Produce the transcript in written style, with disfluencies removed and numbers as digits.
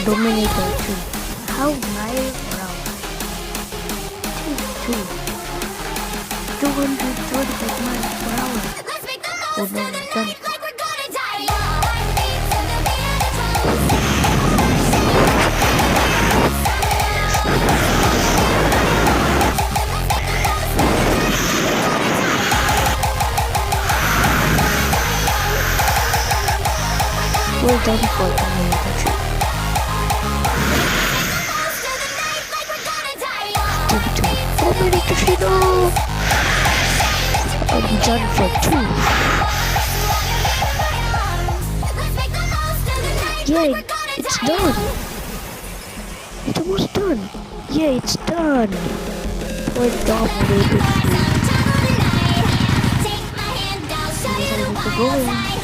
Dominator 2. How nice round. 2. 235 miles per hour. Oh no, done. Well done for Dominator 2. Dominator 3, no! I'm done for 2. Yeah, it's done. It's almost done. Yeah, it's done. We're Dominator 3.